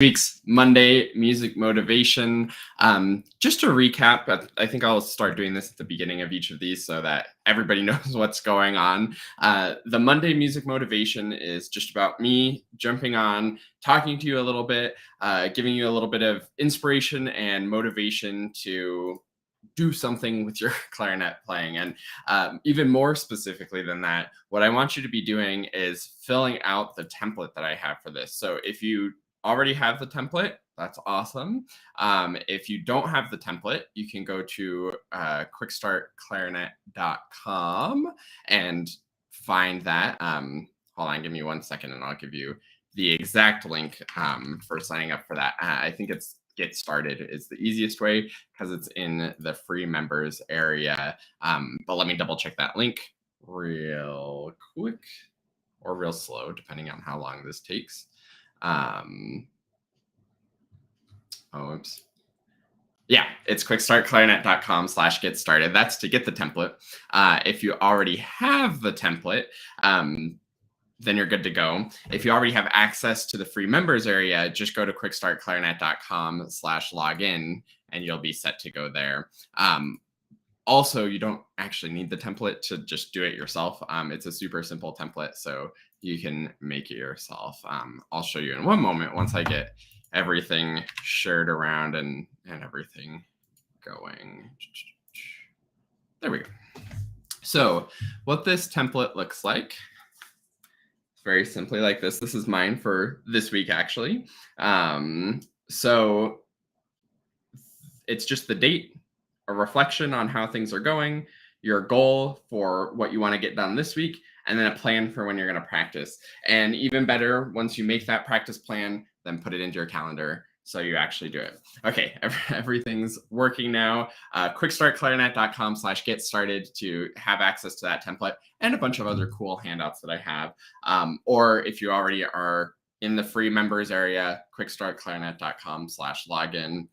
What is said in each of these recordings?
Week's Monday music motivation. Just to recap, I think I'll start doing this at the beginning of each of these so that everybody knows what's going on. The Monday music motivation is just about me jumping on, talking to you a little bit, giving you a little bit of inspiration and motivation to do something with your clarinet playing. And even more specifically than that, what I want you to be doing is filling out the template that I have for this. So if you already have the template, that's awesome. If you don't have the template, you can go to quickstartclarinet.com and find that. Hold on, give me 1 second and I'll give you the exact link for signing up for that. I think it's Get Started is the easiest way because it's in the free members area. But let me double check that link real quick or real slow, depending on how long this takes. Oops. Yeah, it's quickstartclarinet.com/get started. That's to get the template. If you already have the template, then you're good to go. If you already have access to the free members area, just go to quickstartclarinet.com/login and you'll be set to go there. Also, you don't actually need the template to just do it yourself. It's a super simple template, so you can make it yourself. I'll show you in one moment once I get everything shared around and everything going. There we go. So what this template looks like, very simply like this. This is mine for this week, actually. So it's just the date, a reflection on how things are going, your goal for what you want to get done this week, and then a plan for when you're going to practice. And even better, once you make that practice plan, then put it into your calendar so you actually do it. Okay, everything's working now. Quickstartclarinet.com/get started to have access to that template and a bunch of other cool handouts that I have. Or if you already are in the free members area, quickstartclarinet.com/login,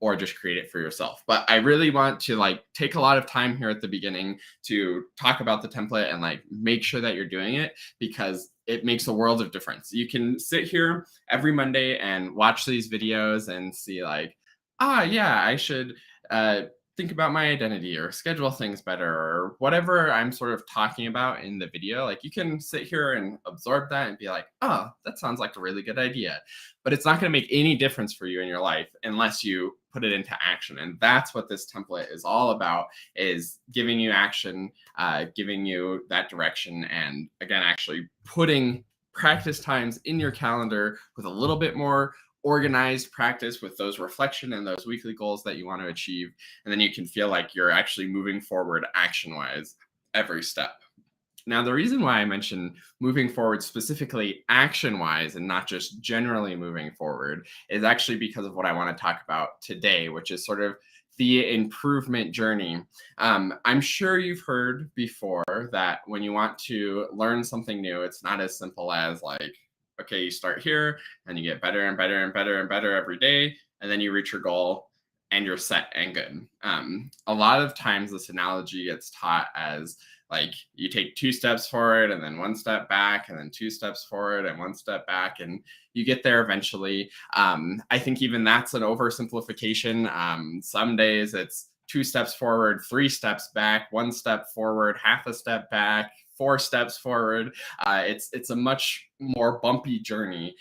or just create it for yourself. But I really want to take a lot of time here at the beginning to talk about the template and make sure that you're doing it, because it makes a world of difference. You can sit here every Monday and watch these videos and see yeah, I should think about my identity or schedule things better or whatever I'm sort of talking about in the video. You can sit here and absorb that and be like, oh, that sounds like a really good idea. But it's not going to make any difference for you in your life unless you put it into action. And that's what this template is all about, is giving you action, giving you that direction. And again, actually putting practice times in your calendar with a little bit more organized practice with those reflection and those weekly goals that you want to achieve. And then you can feel like you're actually moving forward action-wise every step. Now, the reason why I mentioned moving forward specifically action-wise and not just generally moving forward is actually because of what I want to talk about today, which is sort of the improvement journey. I'm sure you've heard before that when you want to learn something new, it's not as simple as okay, you start here and you get better and better and better and better every day, and then you reach your goal and you're set and good. A lot of times this analogy gets taught as you take 2 steps forward and then 1 step back and then 2 steps forward and 1 step back and you get there eventually. I think even that's an oversimplification. Some days it's 2 steps forward, 3 steps back, 1 step forward, half a step back, 4 steps forward. It's a much more bumpy journey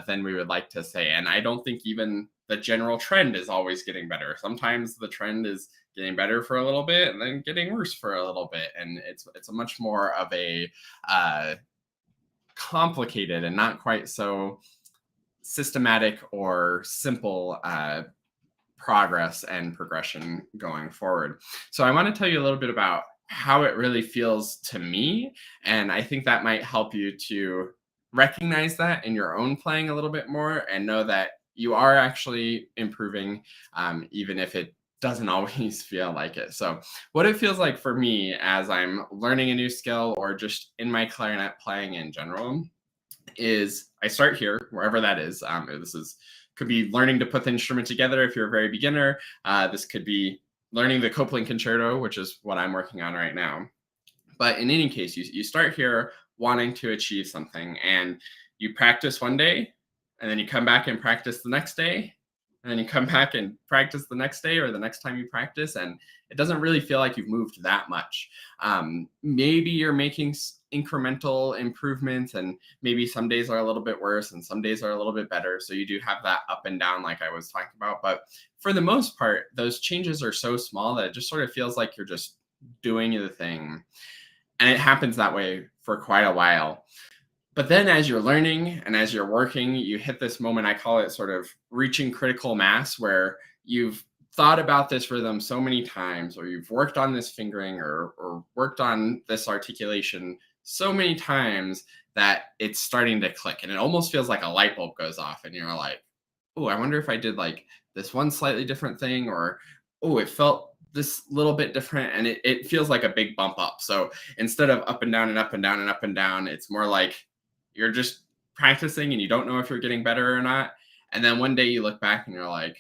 than we would like to say. And I don't think even the general trend is always getting better. Sometimes the trend is getting better for a little bit and then getting worse for a little bit. And it's a much more of a complicated and not quite so systematic or simple progress and progression going forward. So I want to tell you a little bit about how it really feels to me. And I think that might help you to recognize that in your own playing a little bit more and know that you are actually improving, even if it doesn't always feel like it. So what it feels like for me as I'm learning a new skill or just in my clarinet playing in general is I start here, wherever that is. Could be learning to put the instrument together if you're a very beginner. This could be learning the Copland Concerto, which is what I'm working on right now. But in any case, you start here wanting to achieve something and you practice one day and then you come back and practice the next day, and then you come back and practice the next day or the next time you practice, and it doesn't really feel like you've moved that much. Maybe you're making incremental improvements, and maybe some days are a little bit worse and some days are a little bit better. So you do have that up and down, like I was talking about. But for the most part, those changes are so small that it just sort of feels like you're just doing the thing. And it happens that way for quite a while. But then as you're learning and as you're working, you hit this moment, I call it sort of reaching critical mass, where you've thought about this rhythm so many times, or you've worked on this fingering or worked on this articulation so many times that it's starting to click. And it almost feels like a light bulb goes off and you're like, oh, I wonder if I did like this one slightly different thing, or oh, it felt this little bit different, and it feels like a big bump up. So instead of up and down and up and down and up and down, it's more like you're just practicing and you don't know if you're getting better or not. And then one day you look back and you're like,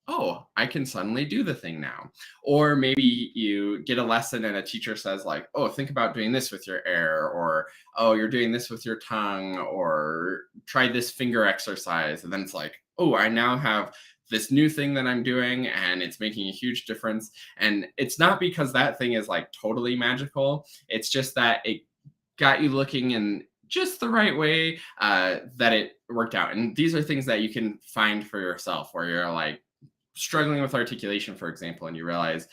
oh, I can suddenly do the thing now. Or maybe you get a lesson and a teacher says like, oh, think about doing this with your air, or oh, you're doing this with your tongue, or try this finger exercise. And then it's like, oh, I now have this new thing that I'm doing and it's making a huge difference. And it's not because that thing is like totally magical. It's just that it got you looking in just the right way, that it worked out. And these are things that you can find for yourself, where you're like struggling with articulation, for example, and you realize,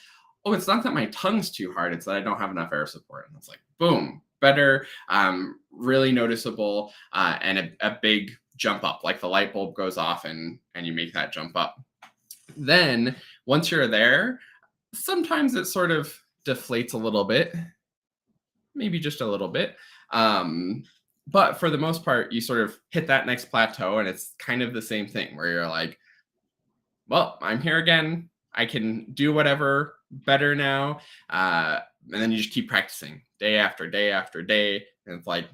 oh, it's not that my tongue's too hard, it's that I don't have enough air support. And it's like, boom, better, really noticeable, and a big jump up, like the light bulb goes off and you make that jump up. Then once you're there, sometimes it sort of deflates a little bit, maybe just a little bit. But for the most part, you sort of hit that next plateau, and it's kind of the same thing where you're like, well, I'm here again. I can do whatever better now. And then you just keep practicing day after day after day. And it's like,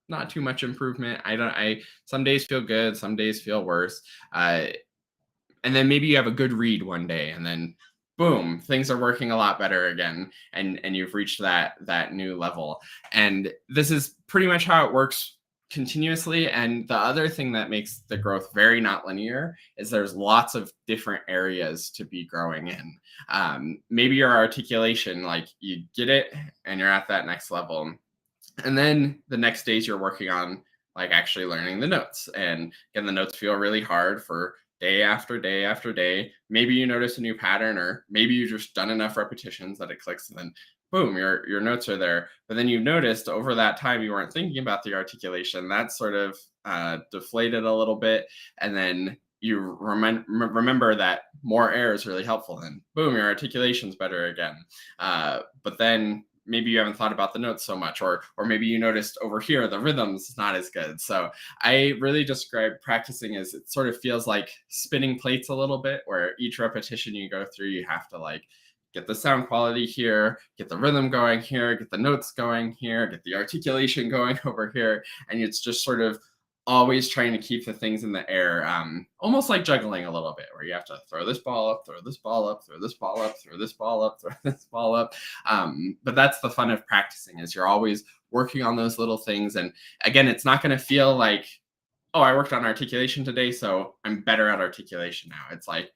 not too much improvement. Some days feel good, some days feel worse. And then maybe you have a good read one day, and then boom, things are working a lot better again, and you've reached that new level. And this is pretty much how it works continuously. And the other thing that makes the growth very not linear is there's lots of different areas to be growing in. Maybe your articulation, like you get it and you're at that next level, and then the next days you're working on like actually learning the notes, and again, the notes feel really hard for day after day after day. Maybe you notice a new pattern, or maybe you've just done enough repetitions that it clicks, and then boom, your notes are there. But then you've noticed over that time you weren't thinking about the articulation. That sort of deflated a little bit, and then you remember that more air is really helpful. Then boom, your articulation's better again. But then maybe you haven't thought about the notes so much, or maybe you noticed over here the rhythm's not as good. So I really describe practicing as it sort of feels like spinning plates a little bit, where each repetition you go through, you have to like get the sound quality here, get the rhythm going here, get the notes going here, get the articulation going over here. And it's just sort of always trying to keep the things in the air, almost like juggling a little bit, where you have to throw this ball up, throw this ball up, throw this ball up, throw this ball up, throw this ball up. But that's the fun of practicing, is you're always working on those little things. And again, it's not going to feel like, oh, I worked on articulation today, so I'm better at articulation now. It's like,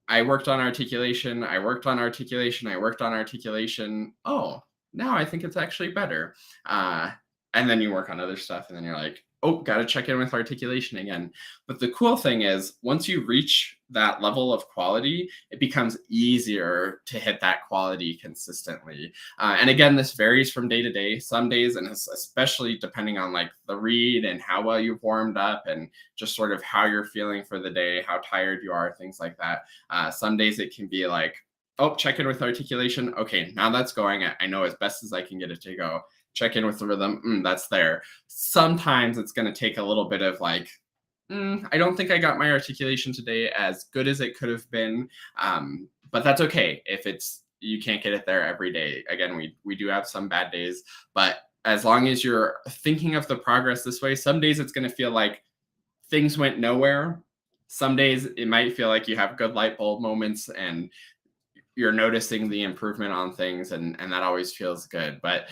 I worked on articulation, I worked on articulation, I worked on articulation. Oh, now I think it's actually better. And then you work on other stuff, and then you're like, oh, got to check in with articulation again. But the cool thing is, once you reach that level of quality, it becomes easier to hit that quality consistently. And again, this varies from day to day. Some days, and especially depending on like the read and how well you've warmed up, and just sort of how you're feeling for the day, how tired you are, things like that. Some days it can be like, oh, check in with articulation. Okay, now that's going. I know as best as I can get it to go. Check in with the rhythm. That's there. Sometimes it's going to take a little bit of like, I don't think I got my articulation today as good as it could have been. But that's okay if you can't get it there every day. Again, we do have some bad days, but as long as you're thinking of the progress this way, some days it's going to feel like things went nowhere. Some days it might feel like you have good light bulb moments and you're noticing the improvement on things, and that always feels good. But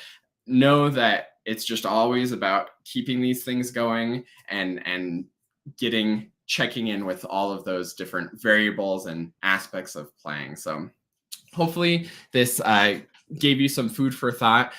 know that it's just always about keeping these things going and checking in with all of those different variables and aspects of playing. So hopefully this gave you some food for thought.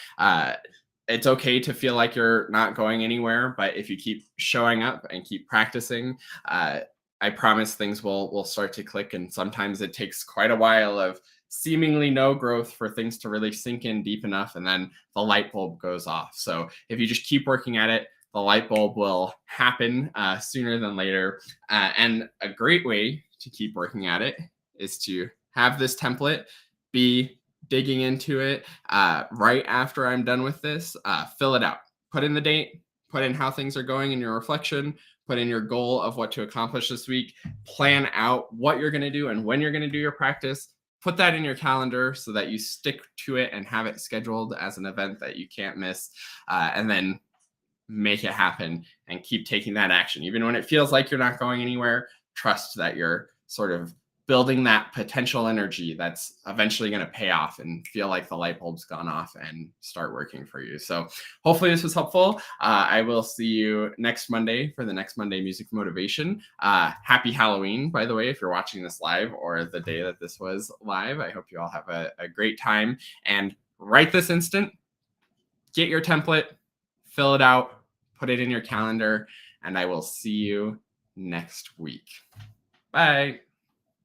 It's okay to feel like you're not going anywhere, but if you keep showing up and keep practicing, I promise things will start to click. And sometimes it takes quite a while of seemingly no growth for things to really sink in deep enough, and then the light bulb goes off. So if you just keep working at it, the light bulb will happen sooner than later. And a great way to keep working at it is to have this template, be digging into it right after I'm done with this. Fill it out, put in the date, put in how things are going in your reflection, put in your goal of what to accomplish this week, plan out what you're going to do and when you're going to do your practice. Put that in your calendar so that you stick to it and have it scheduled as an event that you can't miss. And then make it happen and keep taking that action. Even when it feels like you're not going anywhere, trust that you're sort of building that potential energy that's eventually going to pay off and feel like the light bulb's gone off and start working for you. So hopefully this was helpful. I will see you next Monday for the next Monday Music Motivation. Happy Halloween, by the way, if you're watching this live or the day that this was live. I hope you all have a great time. And right this instant, get your template, fill it out, put it in your calendar, and I will see you next week. Bye.